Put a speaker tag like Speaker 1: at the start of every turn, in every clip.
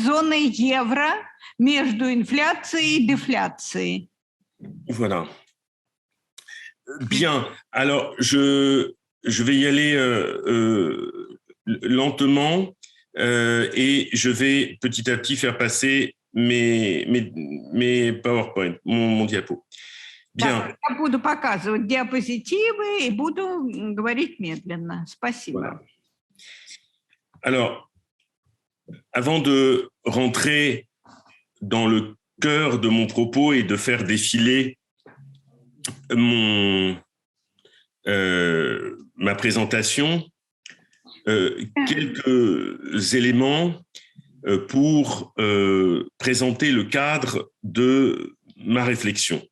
Speaker 1: зоны евро между инфляцией и дефляцией.
Speaker 2: Voilà. Bien. Alors, je vais y aller lentement et je vais petit à petit faire passer mes PowerPoint, mon diapo. Bien.
Speaker 1: Так, я буду показывать диапозитивы и буду говорить медленно. Спасибо.
Speaker 2: Voilà. Alors, avant de rentrer dans le cœur de mon propos et de faire défiler ma présentation, quelques éléments pour présenter le cadre de ma réflexion.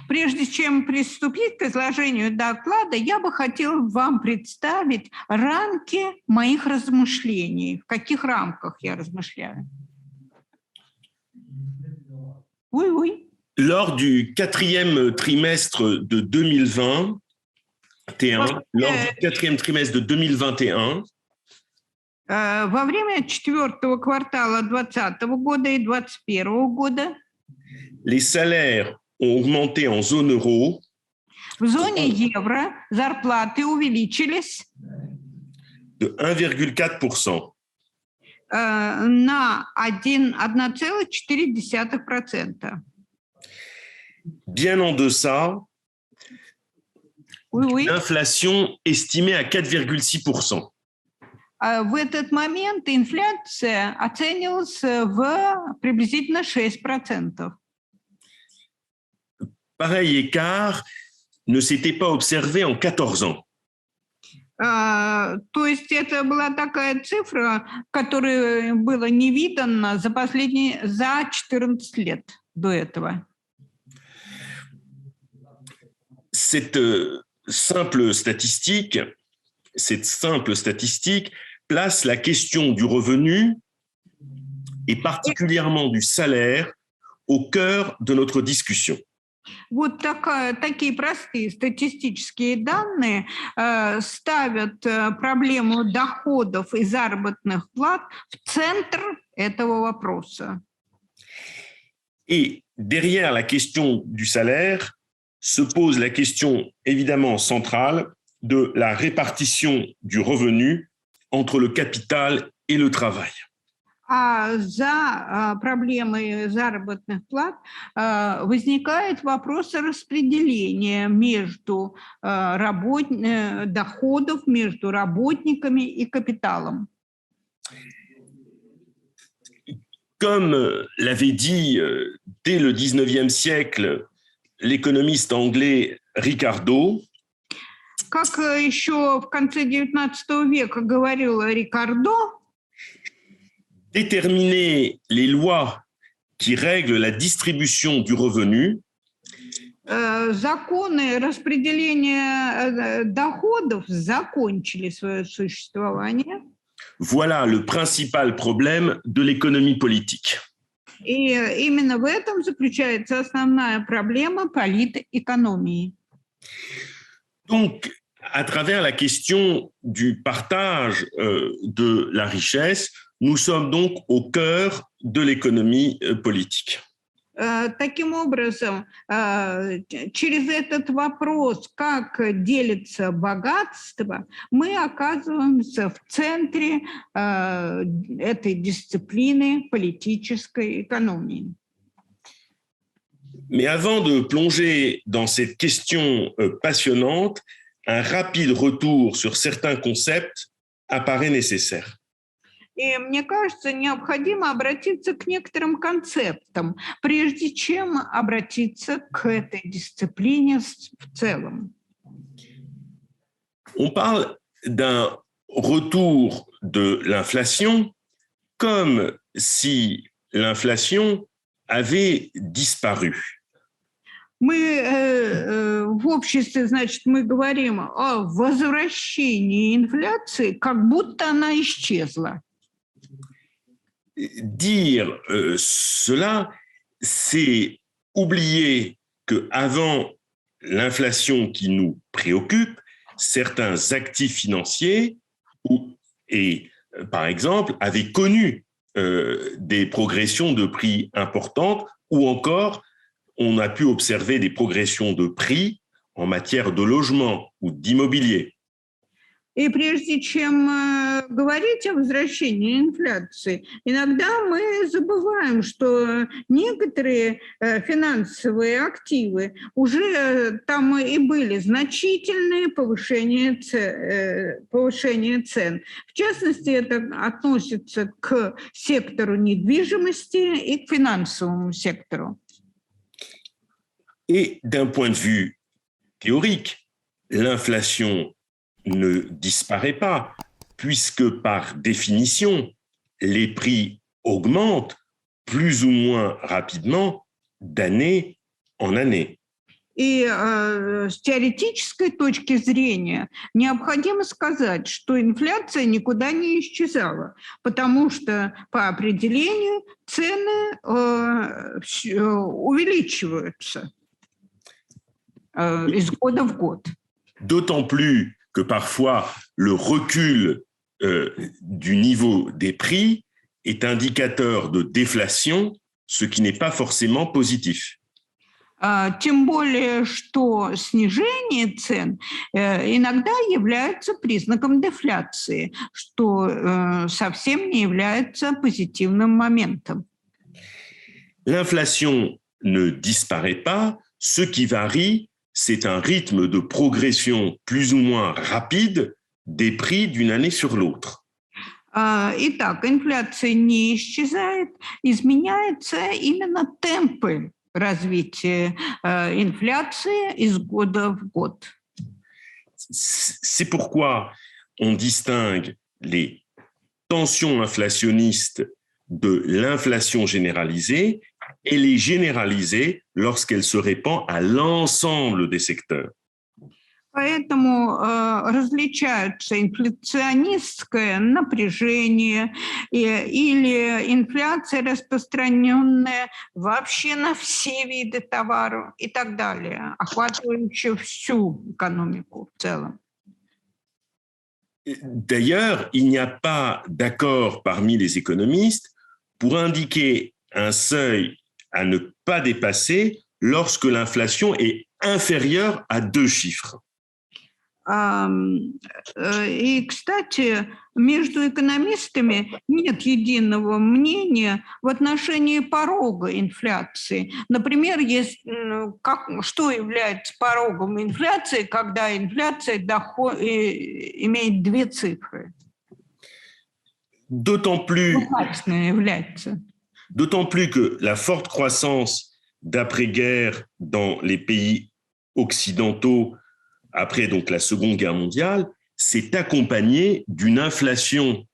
Speaker 1: Прежде чем приступить к изложению доклада, я бы хотела вам представить рамки моих размышлений. В каких рамках я размышляю? Oui.
Speaker 2: Lors du quatrième trimestre de 2021,
Speaker 1: во время четвертого квартала 2020 года и 2021 года
Speaker 2: les salaires ont augmenté en zone euro.
Speaker 1: В зоне евро зарплаты увеличились
Speaker 2: de 1,4%.
Speaker 1: На 1,4%.
Speaker 2: Bien en deçà l'inflation estimée à 4,6%.
Speaker 1: В этот момент инфляция оценивалась в приблизительно 6%.
Speaker 2: Pareil écart ne s'était pas observé en 14 ans.
Speaker 1: То есть это была такая цифра, которая была не видана за 14 лет до этого.
Speaker 2: Cette simple statistique place la question du revenu et particulièrement du salaire au cœur de notre discussion.
Speaker 1: Вот такие простые статистические данные ставят проблему доходов и заработных плат в центр этого вопроса.
Speaker 2: Et derrière la question du salaire se pose la question évidemment centrale de la répartition du revenu entre le capital et le travail.
Speaker 1: А за проблемой заработных плат возникает вопрос распределения между доходов между работниками и капиталом.
Speaker 2: Comme l'avait dit dès le 19e siècle l'économiste anglais Ricardo,
Speaker 1: как еще в конце XIX века говорил Рикардо,
Speaker 2: déterminer les lois qui règlent la distribution du revenu
Speaker 1: законы распределения доходов закончили свое существование.
Speaker 2: Voilà le principal problème de l'économie politique.
Speaker 1: И именно в этом заключается основная проблема политэкономии.
Speaker 2: Donc, à travers la question du partage de la richesse, nous sommes donc au cœur de l'économie politique.
Speaker 1: Таким образом, через этот вопрос, как делится богатство, мы оказываемся в центре этой дисциплины политической экономии.
Speaker 2: Mais avant de plonger dans cette question passionnante, un rapide retour sur certains concepts apparaît nécessaire.
Speaker 1: И мне кажется, необходимо обратиться к некоторым концептам, прежде чем обратиться к этой дисциплине в целом.
Speaker 2: On parle d'un retour de l'inflation comme si l'inflation avait disparu.
Speaker 1: Мы в обществе, значит, мы говорим о возвращении инфляции, как будто она исчезла.
Speaker 2: Dire cela, c'est oublier qu'avant l'inflation qui nous préoccupe, certains actifs financiers, par exemple, avaient connu des progressions de prix importantes, ou encore on a pu observer des progressions de prix en matière de logement ou d'immobilier.
Speaker 1: И прежде чем говорить о возвращении инфляции, иногда мы забываем, что некоторые финансовые активы уже там и были значительные повышения цен. В частности, это относится к сектору недвижимости и к финансовому сектору.
Speaker 2: Et d'un point de vue théorique, l'inflation ne disparaît pas, puisque par définition, les prix augmentent plus ou moins rapidement d'année en année.
Speaker 1: И с теоретической точки зрения необходимо сказать, что инфляция никуда не исчезала, потому что по определению цены увеличиваются из года в год.
Speaker 2: D'autant plus que parfois le recul du niveau des prix est indicateur de déflation, ce qui n'est pas forcément positif.
Speaker 1: Тем более, что снижение цен иногда является признаком дефляции, что совсем не является позитивным моментом.
Speaker 2: L'inflation ne disparaît pas, ce qui varie, c'est un rythme de progression plus ou moins rapide des prix d'une année sur l'autre.
Speaker 1: Итак, инфляция не исчезает, изменяются именно темпы развития инфляции из года в год.
Speaker 2: C'est pourquoi on distingue les tensions inflationnistes de l'inflation généralisée et les généraliser lorsqu'elle se répand à l'ensemble des secteurs.
Speaker 1: Поэтому различаются инфляционистское напряжение или инфляция, распространенная вообще на все виды товаров и так далее, охватывающая всю экономику в целом.
Speaker 2: D'ailleurs, il n'y a pas d'accord parmi les économistes pour indiquer un seuil à ne pas dépasser lorsque l'inflation est inférieure à 2 chiffres.
Speaker 1: И, кстати, между экономистами нет единого мнения в отношении порога инфляции. Например, что является порогом инфляции, когда инфляция имеет 2 цифры?
Speaker 2: D'autant plus que la forte croissance d'après-guerre dans les pays occidentaux après donc la Seconde Guerre mondiale s'est accompagnée d'une inflation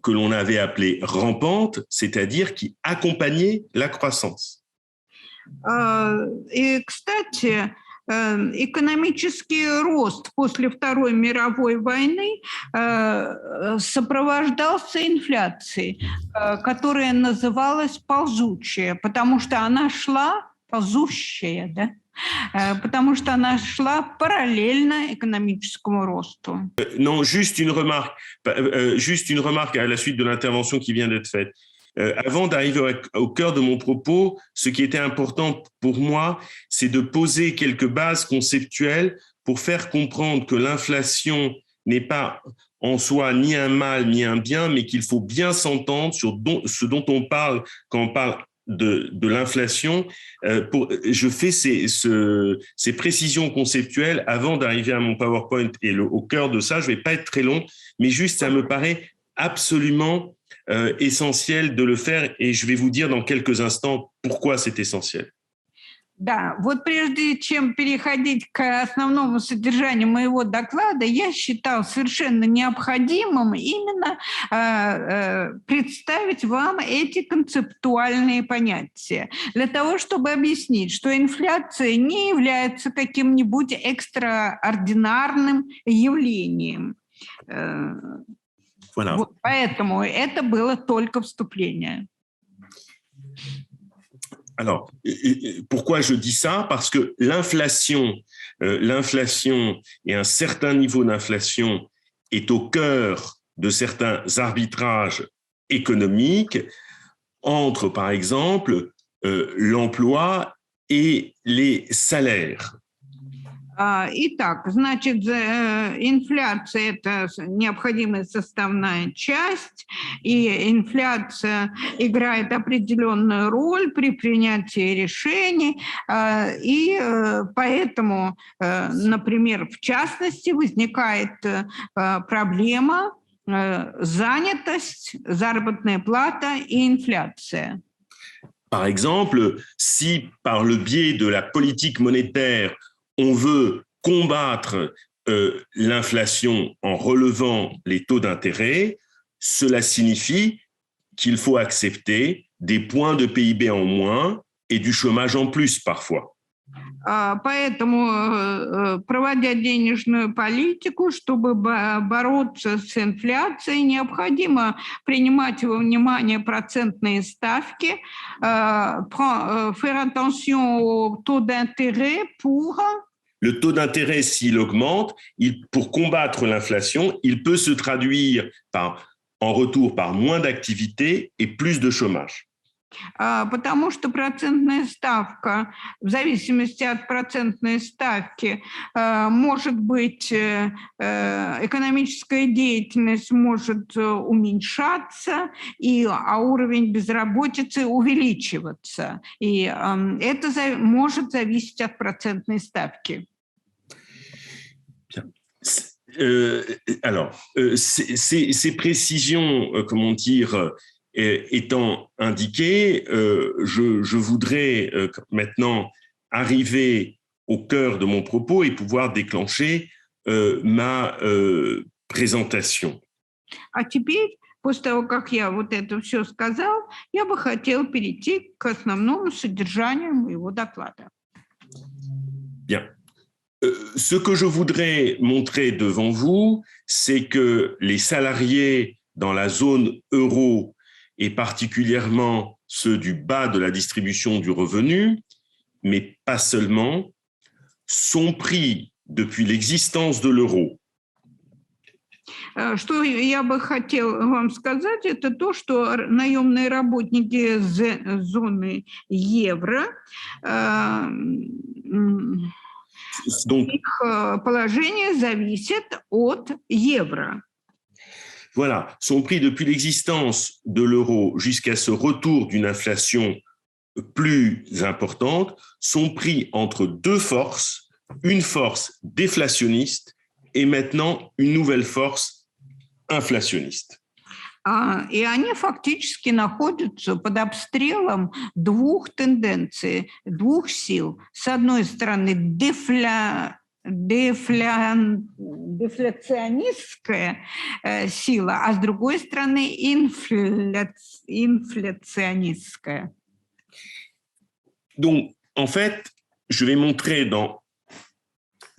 Speaker 2: que l'on avait appelée rampante, c'est-à-dire qui accompagnait la croissance.
Speaker 1: И, кстати, экономический рост после Второй мировой войны сопровождался инфляцией, которая называлась ползучая, потому что она шла ползущая, да? Потому что она шла параллельно экономическому росту.
Speaker 2: Non, juste une remarque à la suite de l'intervention qui vient d'être faite. Avant d'arriver au cœur de mon propos, ce qui était important pour moi, c'est de poser quelques bases conceptuelles pour faire comprendre que l'inflation n'est pas en soi ni un mal ni un bien, mais qu'il faut bien s'entendre sur ce dont on parle quand on parle de l'inflation. Je fais ces précisions conceptuelles avant d'arriver à mon PowerPoint. Et au cœur de ça, je ne vais pas être très long, mais juste ça me paraît absolument essentiel de le faire. Et je vais vous dire dans quelques instants pourquoi c'est essentiel.
Speaker 1: Да, вот прежде чем переходить к основному содержанию моего доклада, я считал совершенно необходимым именно представить вам эти концептуальные понятия, для того, чтобы объяснить, что инфляция не является каким-нибудь экстраординарным явлением.
Speaker 2: Voilà.
Speaker 1: Вот поэтому это было только вступление.
Speaker 2: Alors, pourquoi je dis ça? Parce que l'inflation et un certain niveau d'inflation est au cœur de certains arbitrages économique entre, par exemple, l'emploi et les salaires.
Speaker 1: Итак, значит, инфляция – это необходимая составная часть, и инфляция играет определенную роль при принятии решений, и поэтому, например, в частности, возникает проблема занятость, заработная плата и инфляция.
Speaker 2: Par exemple, si par le biais de la politique monétaire, on veut combattre l'inflation en relevant les taux d'intérêt, cela signifie qu'il faut accepter des points de PIB en moins et du chômage en plus parfois.
Speaker 1: Поэтому, проводя денежную политику, чтобы бороться с инфляцией, необходимо принимать во внимание процентные ставки, faire attention au taux d'intérêt pour...
Speaker 2: Le taux d'intérêt, s'il augmente, pour combattre l'inflation, il peut se traduire en retour par moins d'activité et plus de chômage.
Speaker 1: Потому что процентная ставка, в зависимости от процентной ставки, может быть, экономическая деятельность может уменьшаться, а уровень безработицы увеличиваться. И это может зависеть от процентной ставки.
Speaker 2: Alors, ces précisions, comment dire, étant indiquées, je voudrais maintenant arriver au cœur de mon propos et pouvoir déclencher ma présentation.
Speaker 1: А теперь, после того, как я вот это все сказал, я бы хотел перейти к основному содержанию моего доклада.
Speaker 2: Bien. Ce que je voudrais montrer devant vous, c'est que les salariés dans la zone euro, et particulièrement ceux du bas de la distribution du revenu, mais pas seulement, sont pris depuis l'existence de l'euro.
Speaker 1: Что я бы хотел вам сказать, это то, что наемные работники зоны евро, их положение зависит от евро.
Speaker 2: Voilà, sont pris depuis l'existence de l'euro jusqu'à ce retour d'une inflation plus importante, sont pris entre deux forces, une force déflationniste et maintenant une nouvelle force inflationniste.
Speaker 1: И они фактически находятся под обстрелом двух тенденций, двух сил. С одной стороны, дефляционистская сила, а с другой стороны инфляционистская.
Speaker 2: Donc, en fait, je vais montrer dans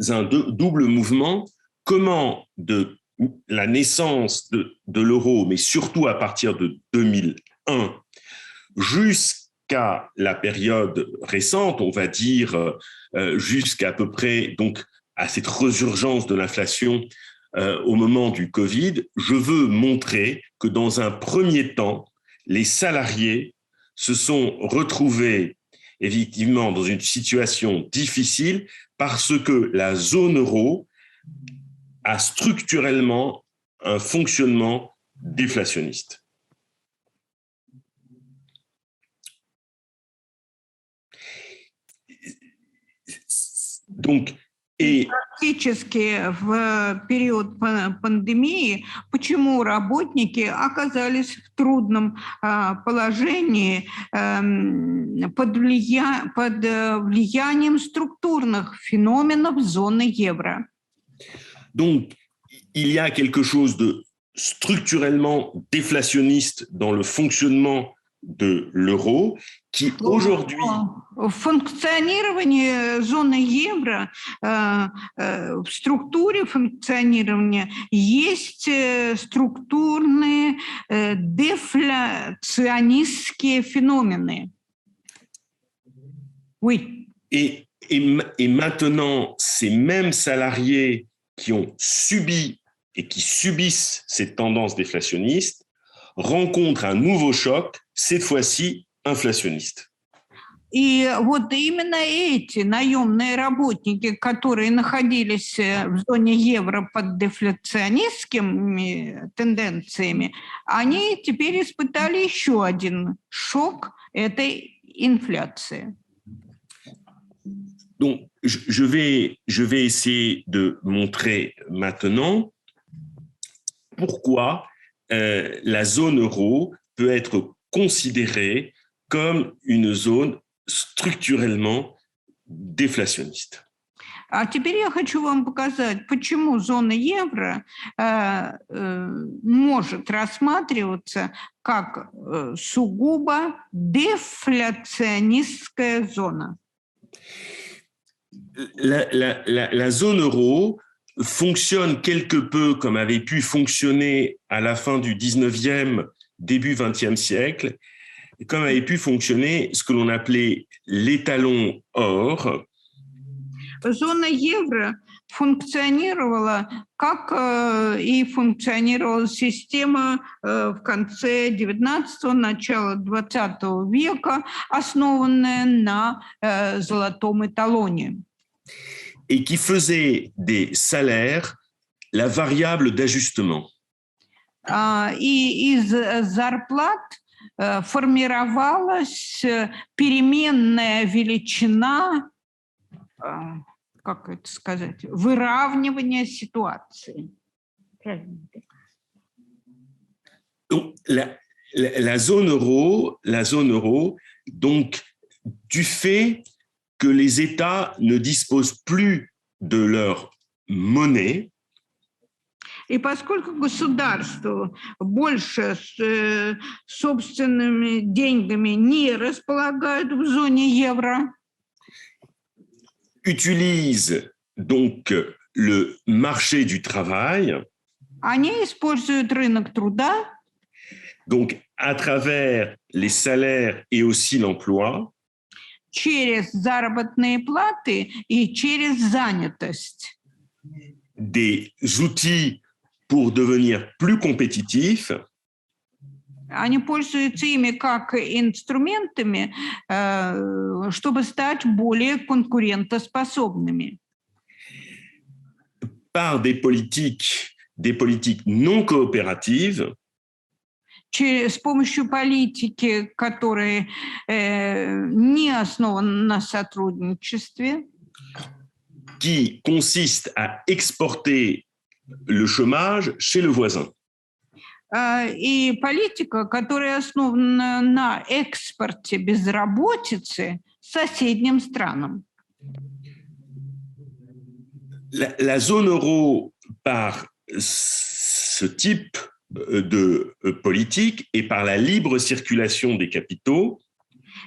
Speaker 2: un double mouvement comment de la naissance de l'euro, mais surtout à partir de 2001, jusqu'à la période récente, on va dire jusqu'à peu près donc à cette résurgence de l'inflation au moment du Covid, je veux montrer que dans un premier temps, les salariés se sont retrouvés effectivement dans une situation difficile parce que la zone euro a structurellement un fonctionnement déflationniste. Donc,
Speaker 1: Практически в период пандемии, почему работники оказались в трудном положении под влиянием структурных феноменов зоны евро.
Speaker 2: Donc, il y a quelque chose de structurellement déflationniste dans le fonctionnement de l'euro qui aujourd'hui...
Speaker 1: В функционировании зоны евро, в структуре функционирования есть структурные дефляционистские феномены. Oui.
Speaker 2: Et maintenant, ces mêmes salariés qui ont subi et qui subissent ces tendances déflationnistes rencontre un nouveau choc, cette fois-ci inflationniste.
Speaker 1: И вот именно эти наемные работники, которые находились в зоне евро под дефляционистскими тенденциями, они теперь испытали еще один шок этой инфляции.
Speaker 2: Donc, je vais essayer de montrer maintenant pourquoi la zone euro peut être considérée comme une zone structurellement déflationniste.
Speaker 1: А теперь я хочу вам показать, почему зона евро может рассматриваться как сугубо дефляционистская зона.
Speaker 2: La zone euro fonctionne quelque peu comme avait pu fonctionner à la fin du 19e, début 20e siècle, comme avait pu fonctionner ce que l'on appelait l'étalon or.
Speaker 1: Зона евро функционировала, как и функционировала система в конце 19-го, начало 20 века, основанная на золотом эталоне.
Speaker 2: Et qui faisait des salaires la variable d'ajustement.
Speaker 1: И из зарплат формировалась переменная величина, как это сказать, выравнивание ситуации.
Speaker 2: Donc, la zone euro, donc, du fait que les États ne disposent plus de leur monnaie,
Speaker 1: и поскольку государство больше собственными деньгами не располагает в зоне евро,
Speaker 2: utilise donc le marché du travail,
Speaker 1: они используют рынок труда,
Speaker 2: donc à travers les salaires et aussi l'emploi,
Speaker 1: через заработные платы и через занятость.
Speaker 2: Des outils pour devenir plus compétitifs.
Speaker 1: Они пользуются ими как инструментами, чтобы стать более конкурентоспособными.
Speaker 2: Par des politiques non coopératives,
Speaker 1: с помощью политики, которая не основана на сотрудничестве,
Speaker 2: qui consiste à exporter le chômage chez le voisin.
Speaker 1: И политика, которая основана на экспорте безработицы соседним странам.
Speaker 2: La zone euro, par ce type de politique et par la libre circulation des capitaux,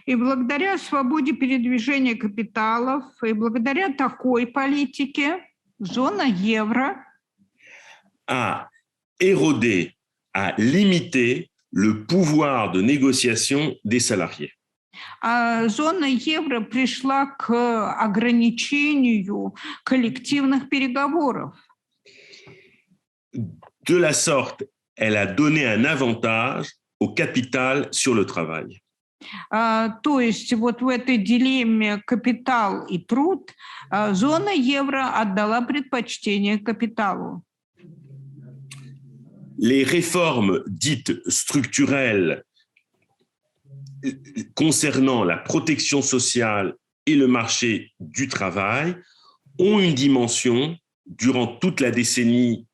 Speaker 1: и благодаря свободе передвижения капиталов, и благодаря такой политике, зона евро
Speaker 2: a érodé, a limité le pouvoir de négociation des salariés.
Speaker 1: Зона евро пришла к ограничению коллективных переговоров.
Speaker 2: De la sorte, elle a donné un avantage au capital sur le travail.
Speaker 1: То есть вот в этой дилемме капитал и труд зона евро отдала предпочтение капиталу.
Speaker 2: Les réformes dites structurelles concernant la protection sociale et le marché du travail ont une dimension, durant toute la décennie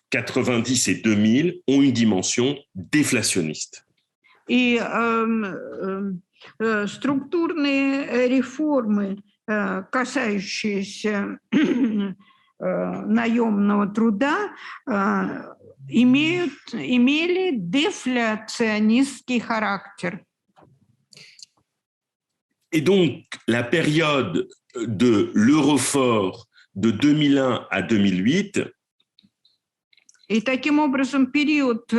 Speaker 2: 90 et 2000, ont une dimension déflationniste.
Speaker 1: И структурные реформы, касающиеся наемного труда, имели дефляционистский характер.
Speaker 2: Et donc, la période de l'euro-fort de 2001 à 2008
Speaker 1: и таким образом период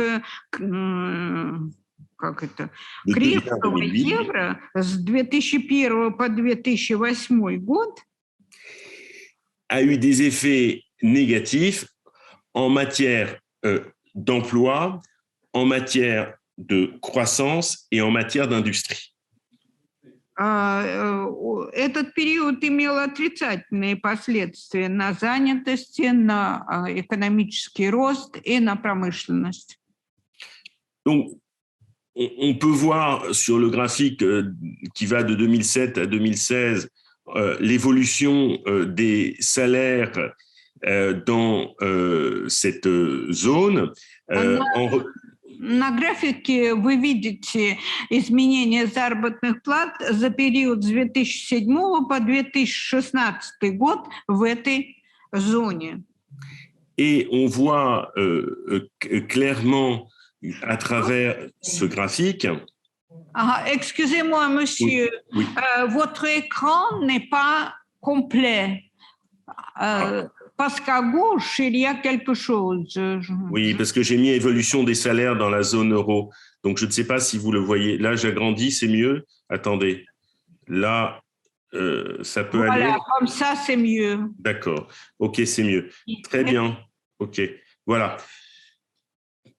Speaker 1: кризисного евро с 2001 по 2008 год
Speaker 2: a eu des effets négatifs en matière d'emploi, en matière de croissance et en matière d'industrie.
Speaker 1: Этот период имел отрицательные последствия на занятости, на экономический рост и на промышленность.
Speaker 2: Donc, on peut voir sur le graphique qui va de 2007 à 2016 l'évolution des salaires dans cette zone.
Speaker 1: На графике вы видите изменения заработных плат за период с 2007 по 2016 год в этой зоне.
Speaker 2: Et on voit clairement à travers ce graphique.
Speaker 1: Excusez-moi, monsieur,
Speaker 2: Oui.
Speaker 1: Votre écran n'est pas complet. Parce qu'à gauche, il y a quelque chose.
Speaker 2: Oui, parce que j'ai mis évolution des salaires dans la zone euro. Donc, je ne sais pas si vous le voyez. Là, j'agrandis, c'est mieux. Attendez. Là, ça peut aller.
Speaker 1: Voilà, comme ça, c'est mieux.
Speaker 2: D'accord. OK, c'est mieux. Très bien. OK. Voilà.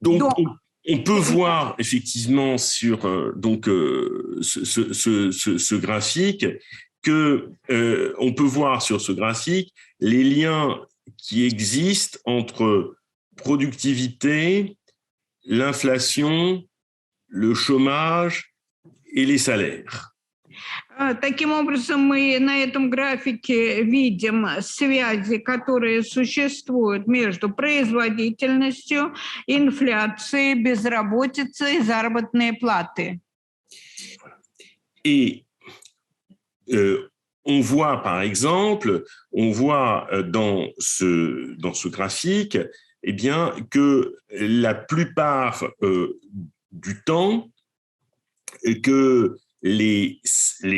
Speaker 2: Donc on peut voir effectivement sur ce graphique que on peut voir sur ce graphique les liens qui existent entre productivité, l'inflation, le chômage et les salaires.
Speaker 1: Таким образом, мы на этом графике видим связи, которые существуют между производительностью, инфляцией, безработицей и заработной платой.
Speaker 2: Et on voit, par exemple, dans ce graphique, eh bien, que la plupart du temps, que les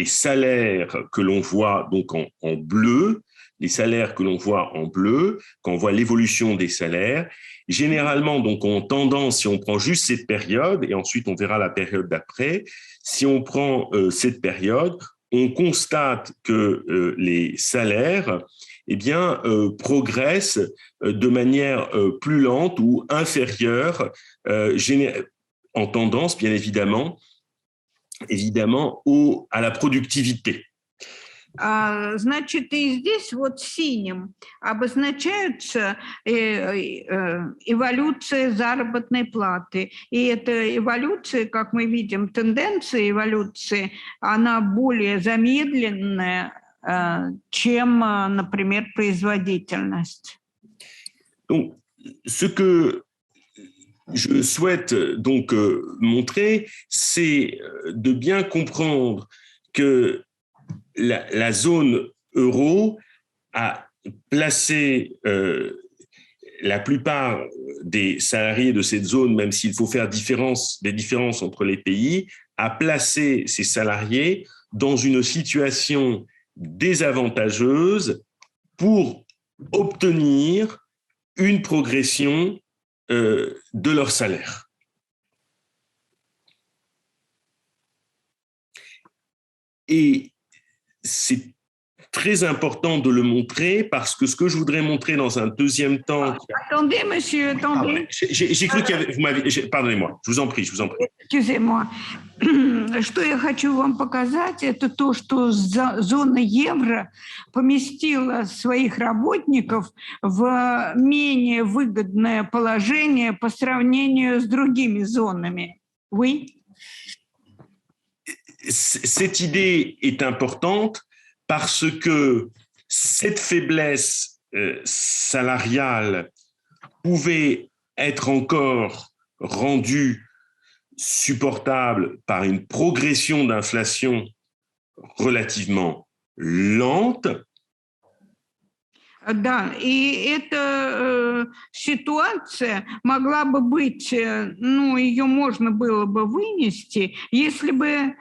Speaker 2: salaires que l'on voit donc en bleu, les salaires que l'on voit en bleu, quand on voit l'évolution des salaires, généralement donc ont tendance, si on prend juste cette période, et ensuite on verra la période d'après, si on prend cette période, on constate que les salaires eh bien, progressent de manière plus lente ou inférieure, en tendance bien évidemment à la productivité.
Speaker 1: Значит, и здесь вот синим обозначается эволюция заработной платы. И эта эволюция, как мы видим, тенденция эволюции, она более замедленная, чем, например, производительность.
Speaker 2: Donc, ce que je souhaite donc montrer, c'est de bien comprendre que la zone euro a placé la plupart des salariés de cette zone, même s'il faut faire des différences entre les pays, a placé ces salariés dans une situation désavantageuse pour obtenir une progression de leur salaire. Et c'est très important de le montrer parce que ce que je voudrais montrer dans un deuxième temps...
Speaker 1: Attendez, monsieur, attendez.
Speaker 2: J'ai cru qu'il y avait... Pardonnez-moi, je vous en prie.
Speaker 1: Excusez-moi. Что я хочу вам показать, это то, что зона евро поместила своих работников в менее выгодное положение по сравнению с другими зонами. Oui?
Speaker 2: Cette idée est importante parce que cette faiblesse salariale pouvait être encore rendue supportable par une progression d'inflation relativement lente.
Speaker 1: Да, и эта ситуация могла бы быть, ну, ее можно было бы вынести, если бы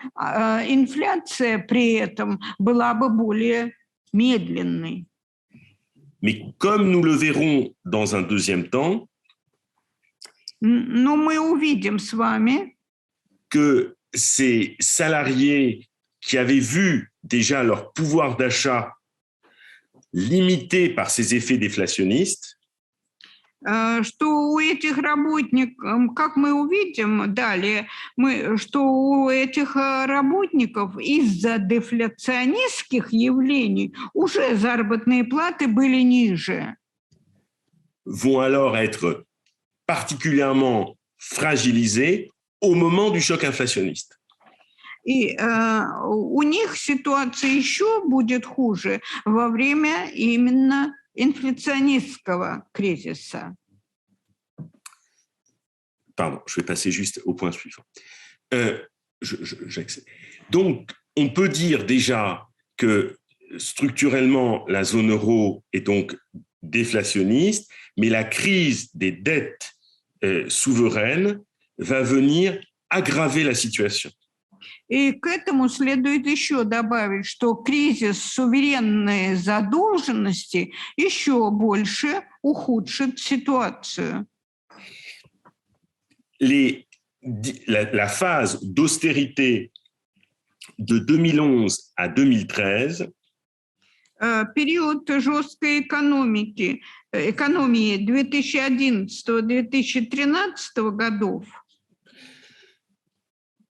Speaker 1: инфляция при этом была бы более медленной.
Speaker 2: Mais comme nous le verrons dans un deuxième temps,
Speaker 1: но мы увидим с вами,
Speaker 2: que ces salariés qui avaient vu déjà leur pouvoir d'achat limité par ces effets déflationnistes,
Speaker 1: что у этих работников, как мы увидим далее, что у этих работников из-за дефляционистских явлений уже заработные платы были ниже.
Speaker 2: Vont alors être particulièrement fragilisés au moment du choc inflationniste.
Speaker 1: И у них ситуация еще будет хуже во время именно инфляционистского кризиса.
Speaker 2: Pardon, je vais passer juste au point suivant. Donc, on peut dire déjà que structurellement, la zone euro est donc déflationniste, mais la crise des dettes souveraines va venir aggraver la situation.
Speaker 1: И к этому следует еще добавить, что кризис суверенной задолженности еще больше ухудшит ситуацию.
Speaker 2: La phase d'austérité de 2011 à 2013
Speaker 1: период жесткой экономии 2011-2013 годов,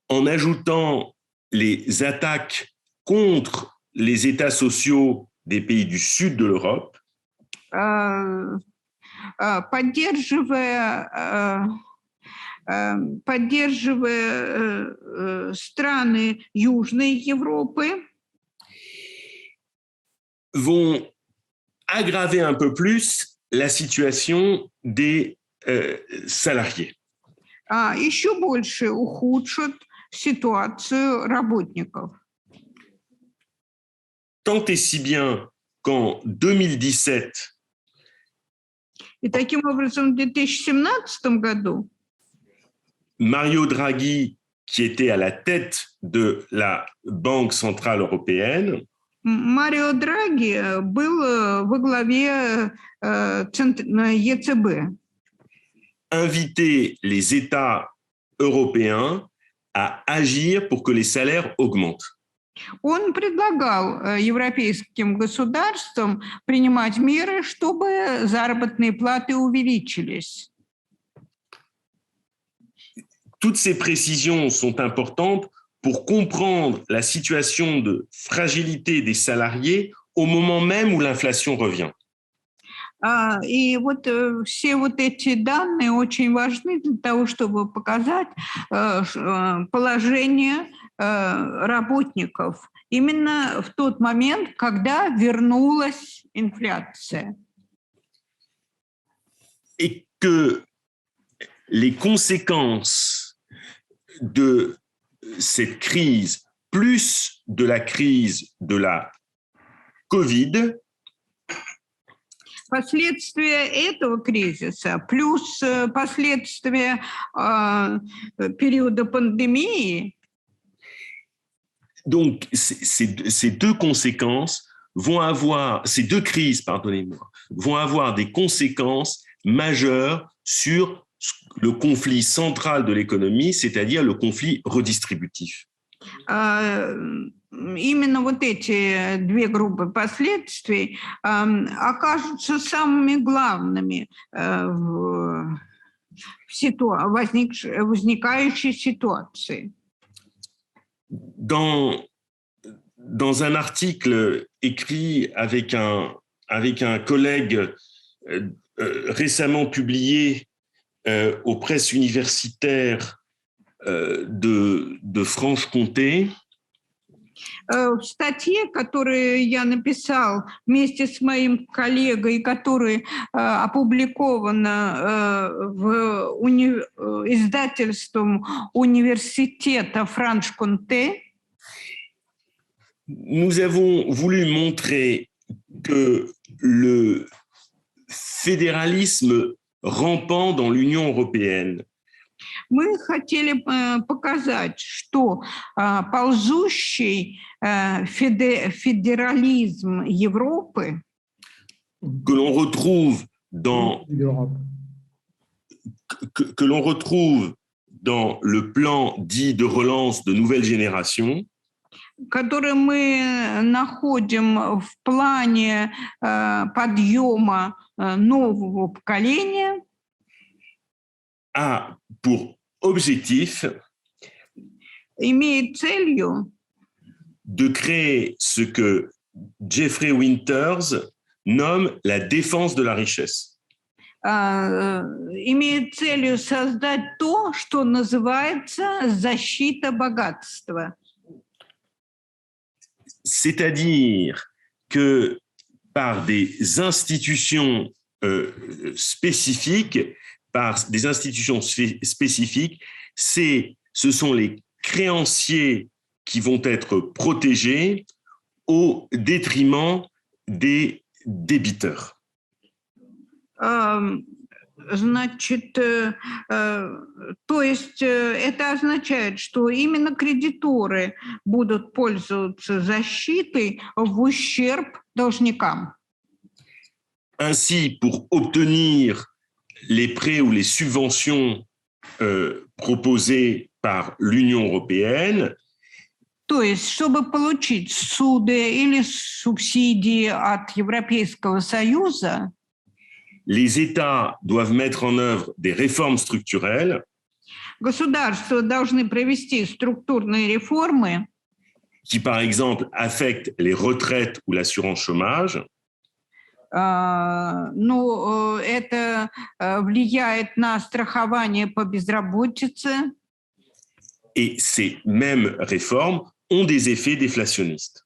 Speaker 2: en ajoutant les attaques contre les États sociaux des pays du sud de l'Europe,
Speaker 1: поддерживая страны Южной Европы,
Speaker 2: vont aggraver un peu plus la situation des salariés.
Speaker 1: Еще больше ухудшат ситуацию работников.
Speaker 2: Tant et si bien qu'en 2017,
Speaker 1: И таким образом в 2017 году
Speaker 2: Mario Draghi, qui était à la tête de la Banque centrale européenne,
Speaker 1: Марио Драги был во главе ЕЦБ.
Speaker 2: inviter les États européens à agir pour que les salaires augmentent.
Speaker 1: Он предлагал европейским государствам принимать меры, чтобы заработные платы увеличились.
Speaker 2: Toutes ces précisions sont importantes pour comprendre la situation de fragilité des salariés au moment même où l'inflation revient.
Speaker 1: И вот все вот эти данные очень важны для того, чтобы показать положение работников именно в тот момент, когда вернулась инфляция.
Speaker 2: Et que les conséquences de cette crise, plus de la crise de la Covid,
Speaker 1: Последствия этого кризиса плюс последствия периода пандемии.
Speaker 2: Donc ces deux conséquences vont avoir, ces deux crises, pardonnez-moi, vont avoir des conséquences majeures sur le conflit central de l'économie, c'est-à-dire le conflit redistributif.
Speaker 1: Именно вот эти две группы последствий окажутся самыми главными в возникающей ситуации.
Speaker 2: Dans un article écrit avec un collègue récemment publié aux presses universitaires de Franche-Comté,
Speaker 1: В статье, которую я написал вместе с моим коллегой, которая опубликована издательством университета Франш-Комте,
Speaker 2: nous avons voulu montrer que le fédéralisme rampant dans l'Union européenne
Speaker 1: мы хотели показать, что ползущий федерализм Европы,
Speaker 2: que l'on retrouve dans le plan dit de relance de nouvelle génération,
Speaker 1: который мы находим в плане подъема нового поколения,
Speaker 2: a pour objectif
Speaker 1: имеет целью
Speaker 2: de créer ce que Jeffrey Winters nomme la défense de la richesse.
Speaker 1: имеет целью создать то, что называется защита богатства.
Speaker 2: C'est-à-dire que par des institutions spécifiques, ce sont les créanciers qui vont être protégés au détriment des débiteurs.
Speaker 1: Значит, то есть это означает, что именно кредиторы будут пользоваться защитой в ущерб должникам.
Speaker 2: Ainsi, pour obtenir les prêts ou les subventions proposées par l'Union européenne,
Speaker 1: то есть, чтобы получить суды или субсидии от Европейского Союза,
Speaker 2: les États doivent mettre en œuvre des réformes structurelles
Speaker 1: государства должны провести структурные реформы,
Speaker 2: qui, par exemple, affectent les retraites ou l'assurance chômage.
Speaker 1: Ну, это влияет на страхование по безработице.
Speaker 2: Et ces mêmes réformes ont des effets déflationnistes.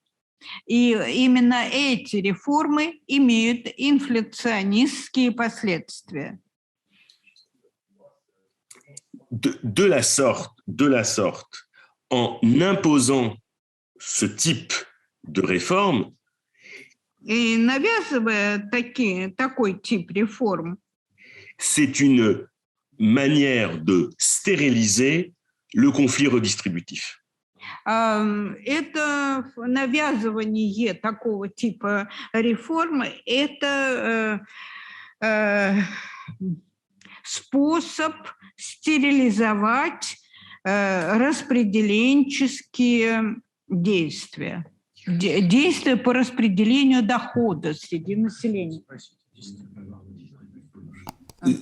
Speaker 1: И именно эти реформы имеют инфляционистские последствия.
Speaker 2: De la sorte, en imposant ce type de réforme,
Speaker 1: И навязывая такой тип реформ,
Speaker 2: c'est une manière de stériliser le conflit redistributif.
Speaker 1: это навязывание такого типа реформ, это способ стерилизовать распределенческие действия. Действия по распределению дохода среди населения.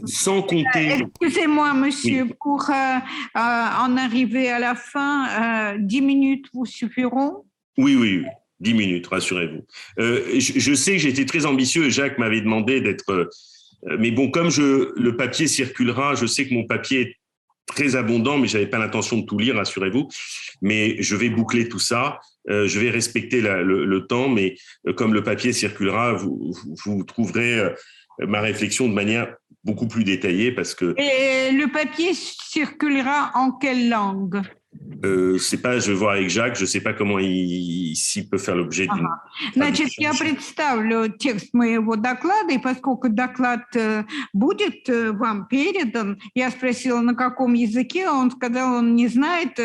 Speaker 2: Sans compter...
Speaker 1: Excusez-moi, monsieur, oui. Pour en arriver à la fin, 10 minutes vous suffiront?
Speaker 2: Oui, 10 minutes, rassurez-vous. Je sais que j'étais très ambitieux et Jacques m'avait demandé d'être... mais bon, comme le papier circulera, je sais que mon papier est très abondant, mais je n'avais pas l'intention de tout lire, rassurez-vous. Mais je vais boucler tout ça. Je vais respecter le temps, mais comme le papier circulera, vous trouverez ma réflexion de manière beaucoup plus détaillée parce que...
Speaker 1: Et le papier circulera en quelle langue?
Speaker 2: C'est pas, je vais voir avec Jacques, je sais pas comment s'il peut faire l'objet d'une...
Speaker 1: Значит, я представлю текст моего доклада, и поскольку доклад будет вам передан, я спросила, на каком языке, он сказал, он не знает,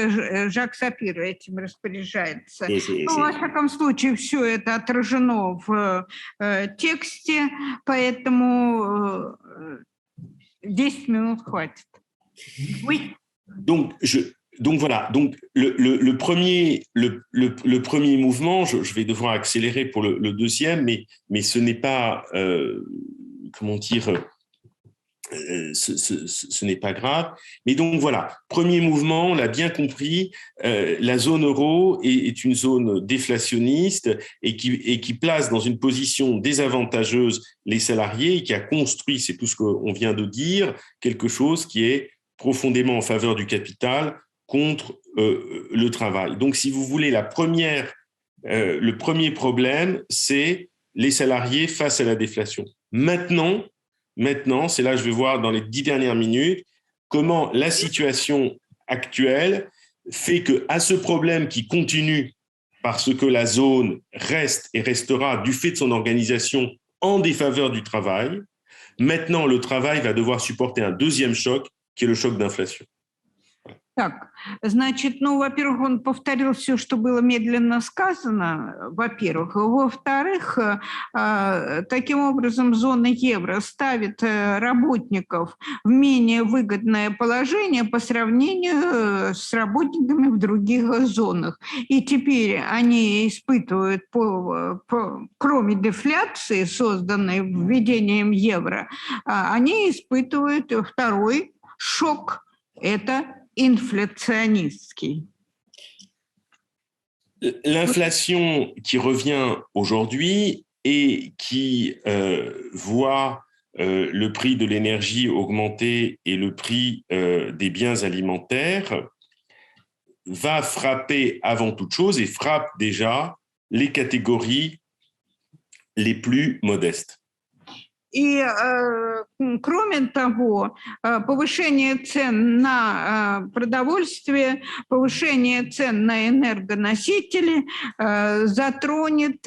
Speaker 1: Жак Сапир этим распоряжается. Но, во всяком случае, все это отражено в тексте, поэтому 10 минут хватит. Oui.
Speaker 2: Donc voilà, donc le premier mouvement, je vais devoir accélérer pour le deuxième, mais ce n'est pas, comment dire, ce n'est pas grave. Mais donc voilà, premier mouvement, on l'a bien compris, la zone euro est une zone déflationniste et qui place dans une position désavantageuse les salariés et qui a construit, c'est tout ce qu'on vient de dire, quelque chose qui est profondément en faveur du capital contre le travail. Donc, si vous voulez, le premier problème, c'est les salariés face à la déflation. Maintenant, c'est là que je vais voir dans les 10 dernières minutes, comment la situation actuelle fait qu'à ce problème qui continue parce que la zone reste et restera du fait de son organisation en défaveur du travail, maintenant le travail va devoir supporter un deuxième choc qui est le choc d'inflation.
Speaker 1: Так, значит, ну, во-первых, он повторил все, что было медленно сказано, во-первых. Во-вторых, таким образом зона евро ставит работников в менее выгодное положение по сравнению с работниками в других зонах. И теперь они испытывают, кроме дефляции, созданной введением евро, они испытывают второй шок – это инфляционистский.
Speaker 2: L'inflation qui revient aujourd'hui et qui voit le prix de l'énergie augmenter et le prix des biens alimentaires va frapper avant toute chose et frappe déjà les catégories les plus modestes.
Speaker 1: И, кроме того, повышение цен на продовольствие, повышение цен на энергоносители затронет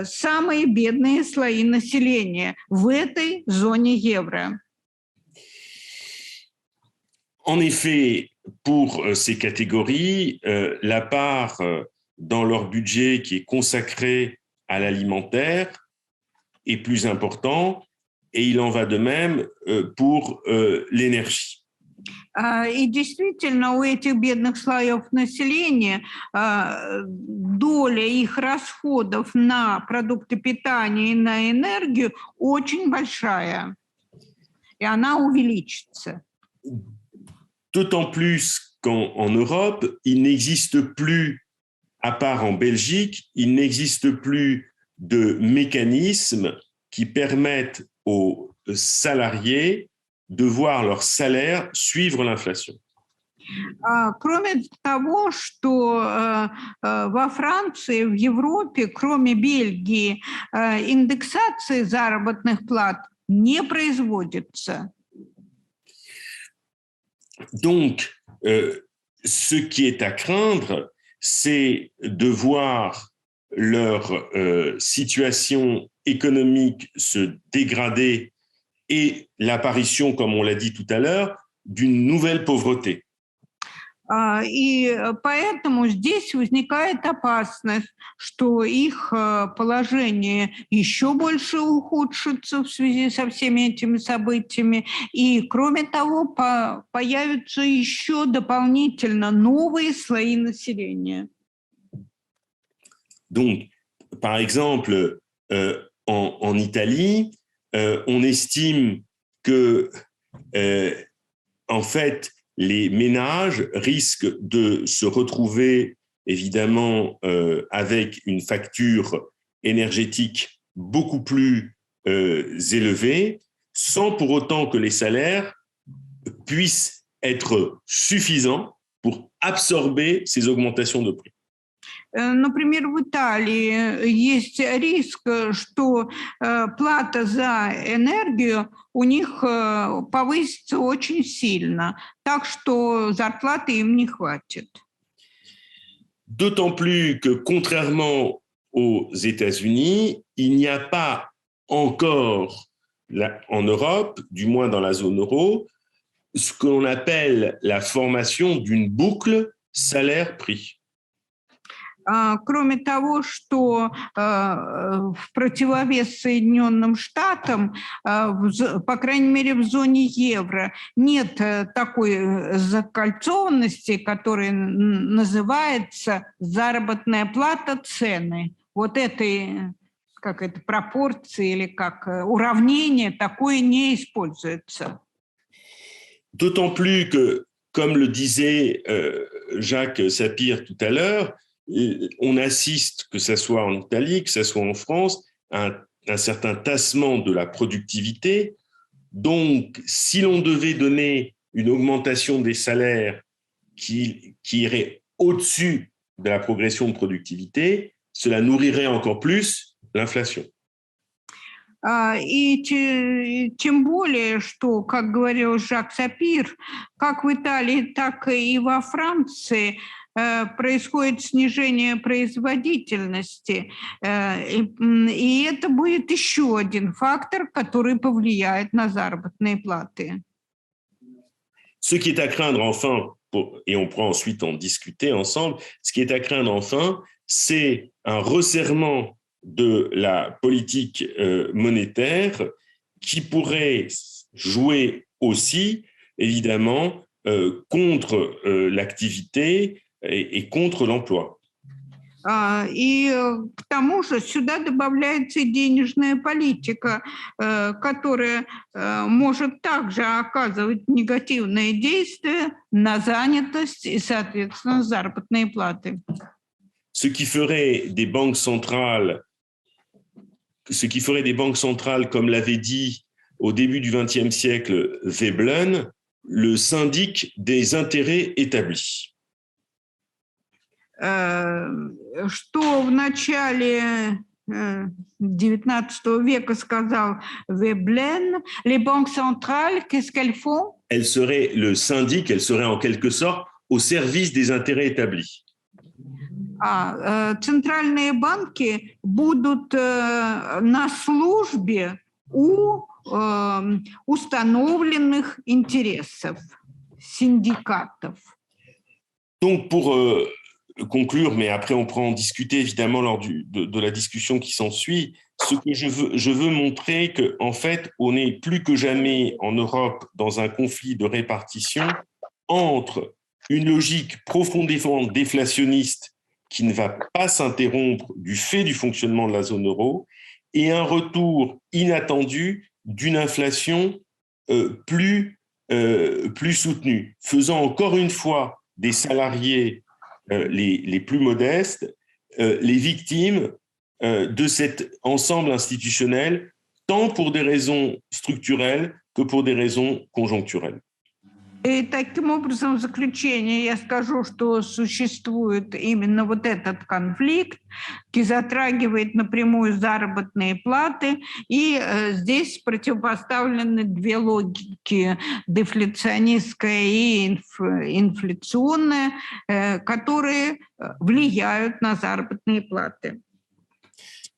Speaker 1: самые бедные слои населения в этой зоне евро.
Speaker 2: En effet, pour ces catégories, la part dans leur budget qui est consacrée à l'alimentaire est plus important, et il en va de même pour l'énergie.
Speaker 1: И действительно, у этих бедных слоев населения доля их расходов на продукты питания и на энергию очень большая, и она увеличится.
Speaker 2: D'autant plus qu'en Europe, il n'existe plus, à part en Belgique, il n'existe plus de mécanismes qui permettent aux salariés de voir leur salaire suivre l'inflation.
Speaker 1: Кроме того, что во Франции, в Европе, кроме Бельгии, индексации заработных плат не производится.
Speaker 2: Donc, ce qui est à craindre, c'est de voir leur situation économique se dégrader et l'apparition, comme on l'a dit tout à l'heure, d'une nouvelle pauvreté.
Speaker 1: И поэтому здесь возникает опасность, что их положение еще больше ухудшится в связи со всеми этими событиями. И, кроме того, появятся еще дополнительно новые слои населения.
Speaker 2: Donc, par exemple, en Italie, on estime que, en fait, les ménages risquent de se retrouver évidemment avec une facture énergétique beaucoup plus élevée, sans pour autant que les salaires puissent être suffisants pour absorber ces augmentations de prix.
Speaker 1: Например, в Италии есть риск, что плата за энергию у них повысится очень сильно, так что зарплаты им не хватит.
Speaker 2: D'autant plus que, contrairement aux États-Unis, il n'y a pas encore en Europe, du moins dans la zone euro, ce qu'on appelle la formation d'une boucle salaire-prix.
Speaker 1: Кроме того, что в противовес Соединенным Штатам, по крайней мере в зоне евро, нет такой закольцованности, которая называется заработная плата цены. Вот этой, как это, пропорции или как уравнение такое не используется.
Speaker 2: D'autant plus que, comme le disait Jacques Sapir tout à l'heure, on assiste, que ce soit en Italie, que ce soit en France, à un certain tassement de la productivité. Donc, si l'on devait donner une augmentation des salaires qui irait au-dessus de la progression de productivité, cela nourrirait encore plus l'inflation.
Speaker 1: И тем более, что, как говорил Жак Сапир, как в Италии, так и во Франции происходит снижение производительности, и это будет еще один фактор, который повлияет на заработные платы.
Speaker 2: Ce qui est à craindre, enfin, et on pourra ensuite en discuter ensemble, ce qui est à craindre enfin, c'est un resserrement de la politique monétaire qui pourrait jouer aussi, évidemment, contre l'activité et contre l'emploi.
Speaker 1: И к тому же сюда добавляется и денежная политика, которая может также оказывать негативные действия на занятость и, соответственно, заработные платы.
Speaker 2: Ce qui ferait des banques centrales, comme l'avait dit au début du XXe siècle Veblen, le syndic des intérêts établis.
Speaker 1: Что в начале XIX века сказал Веблен, les banques centrales, qu'est-ce qu'elles font?
Speaker 2: Elles seraient le syndic, elles seraient en quelque sorte au service des intérêts établis.
Speaker 1: Центральные банки будут на службе у установленных интересов, синдикатов.
Speaker 2: Donc, pour conclure, mais après on pourra en discuter évidemment lors de la discussion qui s'ensuit, ce que je veux montrer qu'en fait, on est plus que jamais en Europe dans un conflit de répartition entre une logique profondément déflationniste qui ne va pas s'interrompre du fait du fonctionnement de la zone euro et un retour inattendu d'une inflation plus soutenue, faisant encore une fois des salariés les plus modestes les victimes de cet ensemble institutionnel, tant pour des raisons structurelles que pour des raisons conjoncturelles.
Speaker 1: И таким образом, в заключение я скажу, что существует именно вот этот конфликт, который затрагивает напрямую заработные платы, и здесь противопоставлены две логики, дефляционистская и инфляционная, которые влияют на заработные платы.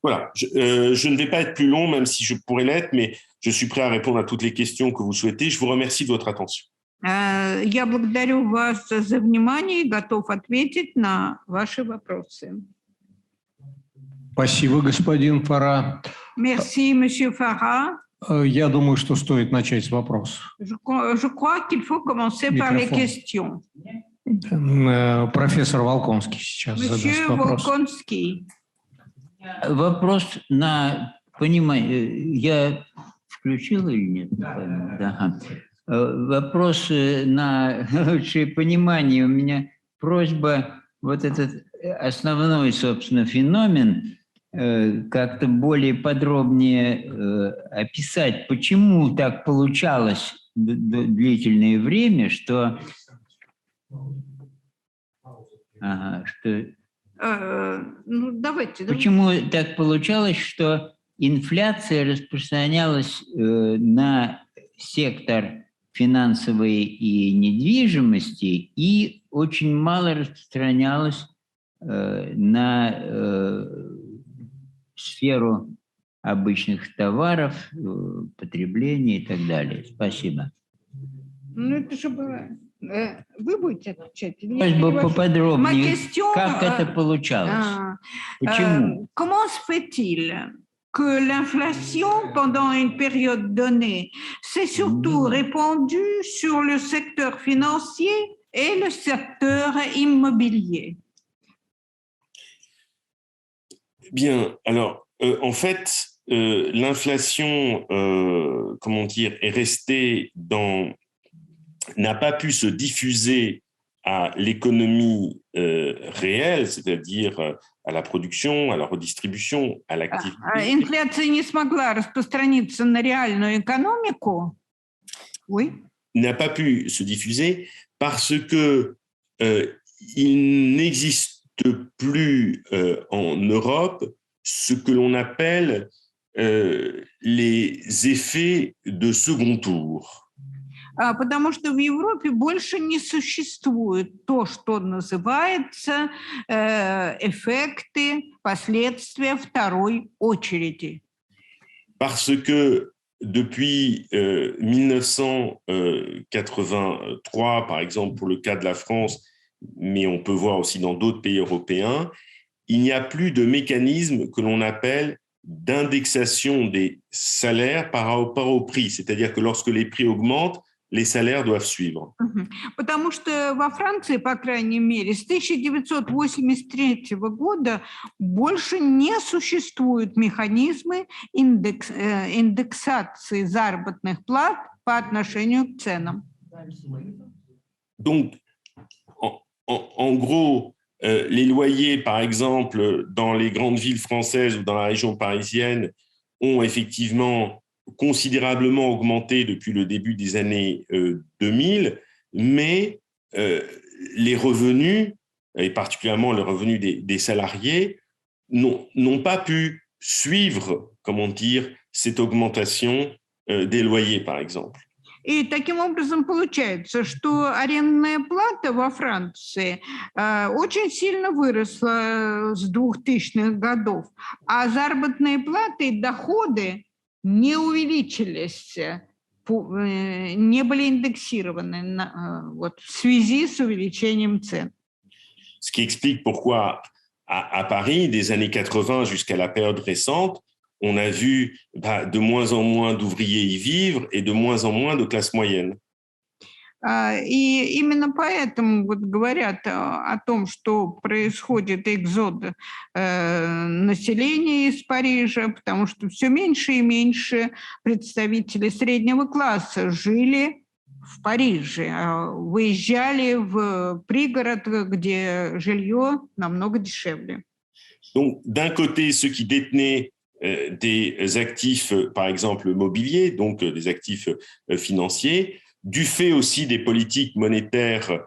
Speaker 2: Voilà, je ne vais pas être plus long, même si je pourrais l'être, mais je suis prêt à répondre à toutes les questions que vous souhaitez. Je vous remercie de votre attention.
Speaker 1: Я благодарю вас за внимание и готов ответить на ваши вопросы.
Speaker 3: Спасибо, господин Фара.
Speaker 1: Merci, monsieur Farah.
Speaker 3: Я думаю, что стоит начать с вопросов.
Speaker 1: Je crois qu'il faut commencer par les questions.
Speaker 3: Профессор Волконский сейчас задаст
Speaker 1: Monsieur
Speaker 3: вопрос.
Speaker 1: Волконский.
Speaker 4: Вопрос на понимание. Я включил или нет? Да. Вопрос на лучшее понимание. У меня просьба вот этот основной, собственно, феномен как-то более подробнее описать, почему так получалось длительное время, что
Speaker 1: Давайте.
Speaker 4: Почему так получалось, что инфляция распространялась на сектор финансовой и недвижимости и очень мало распространялась на сферу обычных товаров, потребления и так далее. Спасибо.
Speaker 1: Ну, это же было... Вы будете отвечать?
Speaker 4: Просьба поподробнее, как это получалось? Почему?
Speaker 1: Comment se fait-il que l'inflation, pendant une période donnée, s'est surtout répandue sur le secteur financier et le secteur immobilier?
Speaker 2: Bien, alors, en fait, l'inflation, comment dire, est restée n'a pas pu se diffuser à l'économie réelle, c'est-à-dire à la production, à la redistribution, à l'activité.
Speaker 1: Инфляция не смогла распространиться на реальную экономику? Oui.
Speaker 2: N'a pas pu se diffuser parce que il n'existe plus en Europe ce que l'on appelle les effets de second tour.
Speaker 1: Потому что в Европе больше не существует то, что называется эффекты, последствия второй очереди.
Speaker 2: Parce que depuis 1983, par exemple, pour le cas de la France, mais on peut voir aussi dans d'autres pays européens, il n'y a plus de mécanisme que l'on appelle d'indexation des salaires par rapport au prix. C'est-à-dire que lorsque les prix augmentent, les salaires doivent suivre.
Speaker 1: Потому что во Франции, по крайней мере, с 1983 года больше не существуют механизмы индексации заработных плат по отношению к ценам.
Speaker 2: Donc, en gros, les loyers, par exemple, dans les grandes villes françaises ou dans la région parisienne, ont effectivement considérablement augmenté depuis le début des années 2000, mais les revenus, et particulièrement les revenus des salariés, n'ont pas pu suivre, comment dire, cette augmentation des loyers, par exemple.
Speaker 1: И таким образом получается, что арендная плата во Франции очень сильно выросла с 2000-х годов, а заработные платы и доходы не увеличились, не были индексированы вот, в связи с увеличением цен.
Speaker 2: Ce qui explique pourquoi à Paris, des années 80 jusqu'à la période récente, on a vu de moins en moins d'ouvriers y vivre et de moins en moins de classe moyenne.
Speaker 1: И именно поэтому вот говорят о том, что происходит экзод населения из Парижа, потому что все меньше и меньше представителей среднего класса жили в Париже, выезжали в пригород, где жилье намного дешевле.
Speaker 2: Donc, d'un côté, ceux qui détenaient des actifs, par exemple mobiliers, donc des actifs financiers, du fait aussi des politiques monétaires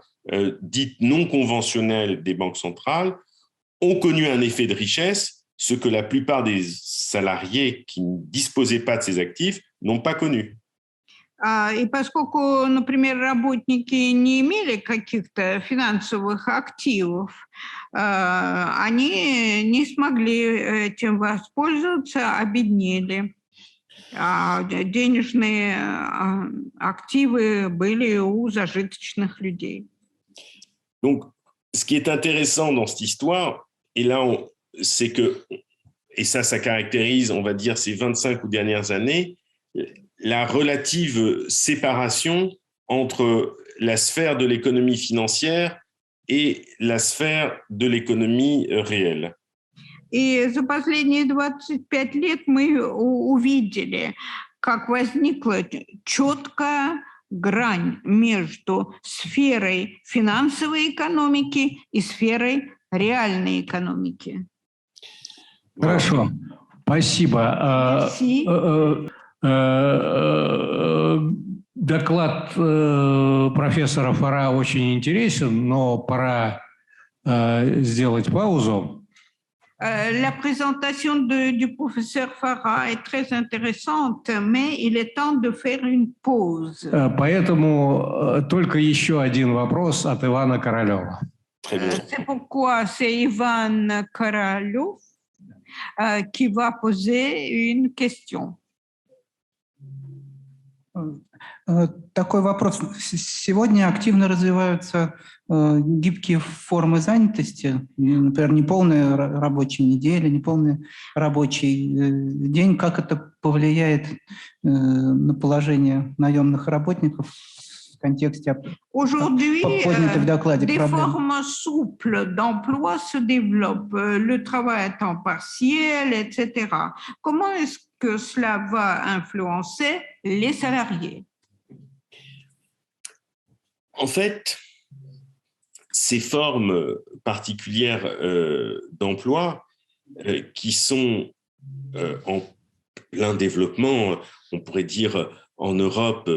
Speaker 2: dites non conventionnelles des banques centrales, ont connu un effet de richesse, ce que la plupart des salariés qui ne disposaient pas de ces actifs n'ont pas connu.
Speaker 1: И поскольку, например, работники не имели каких-то финансовых активов, они не смогли этим воспользоваться, обеднели. А денежные активы были у зажиточных людей.
Speaker 2: Donc, ce qui est intéressant dans cette histoire, et là, c'est que, et ça caractérise, on va dire, ces 25 ou dernières années, la relative séparation entre la sphère de l'économie financière et la sphère de l'économie réelle.
Speaker 1: И за последние 25 лет мы увидели, как возникла четкая грань между сферой финансовой экономики и сферой реальной экономики.
Speaker 3: Хорошо, спасибо. Доклад профессора Фара очень интересен, но пора сделать паузу.
Speaker 1: La présentation du professeur Farah est très intéressante, mais il est temps de faire une pause.
Speaker 3: Поэтому только еще один вопрос от Ивана Королева.
Speaker 1: C'est pourquoi c'est Ivan Korolев qui va poser une question.
Speaker 5: Такой вопрос. Сегодня активно развиваются гибкие формы занятости, например, неполная рабочая неделя, неполный рабочий день. Как это повлияет на положение наемных работников в контексте поднятой в докладе проблем?
Speaker 1: Des formes souples d'emploi se développent, le travail à temps partiel, etc. Comment est-ce que cela va influencer les salariés?
Speaker 2: En fait, ces formes particulières d'emploi qui sont en plein développement, on pourrait dire en Europe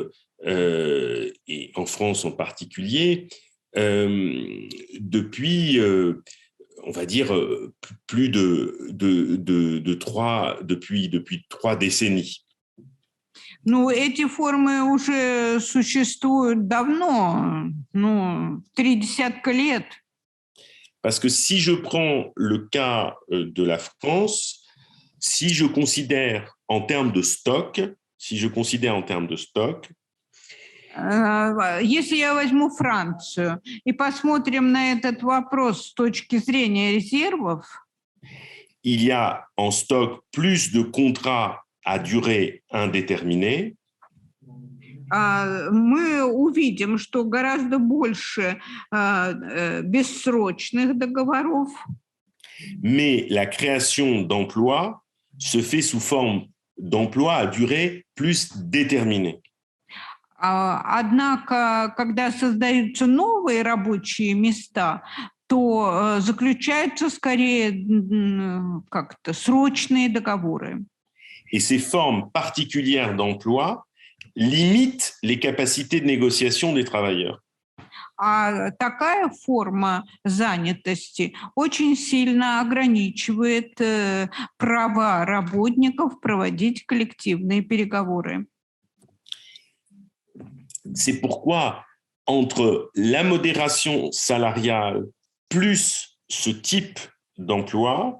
Speaker 2: et en France en particulier, depuis, on va dire, plus depuis 3 décennies.
Speaker 1: Ну, эти формы уже существуют давно, 30 лет.
Speaker 2: Parce que si je prends le cas de la France, si je considère en termes de stock, si je considère en termes de stock,
Speaker 1: если я возьму Францию и посмотрим на этот вопрос с точки зрения резервов,
Speaker 2: il y a en stock plus de contrats à durée indéterminée,
Speaker 1: мы увидим, что гораздо больше бессрочных договоров.
Speaker 2: mais la création d'emplois se fait sous forme d'emplois à durée plus déterminée.
Speaker 1: Однако, когда создаются новые рабочие места, то заключаются скорее как-то срочные договоры.
Speaker 2: Et ces formes particulières d'emploi limitent les capacités de négociation des travailleurs.
Speaker 1: А такая форма занятости очень сильно ограничивает права работников проводить коллективные переговоры.
Speaker 2: C'est pourquoi, entre la modération salariale plus ce type d'emploi,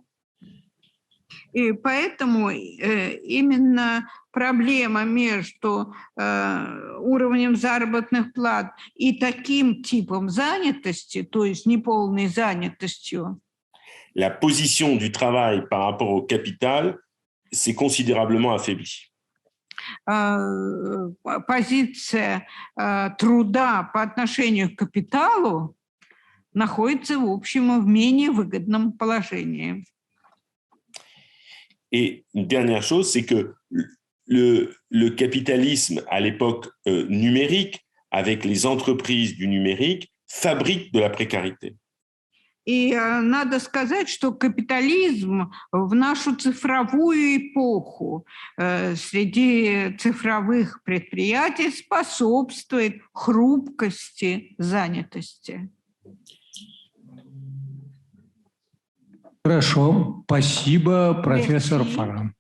Speaker 1: и поэтому именно проблема между уровнем заработных плат и таким типом занятости, то есть неполной занятостью,
Speaker 2: la position du travail par rapport au capital s'est considérablement affaiblie.
Speaker 1: Позиция труда по отношению к капиталу находится, в общем, в менее выгодном положении.
Speaker 2: Et une dernière chose, c'est que le capitalisme à l'époque numérique, avec les entreprises du numérique, fabrique de la précarité.
Speaker 1: И надо сказать, что капитализм в нашу цифровую эпоху среди цифровых предприятий способствует хрупкости занятости.
Speaker 3: Хорошо, спасибо, профессор Фарам.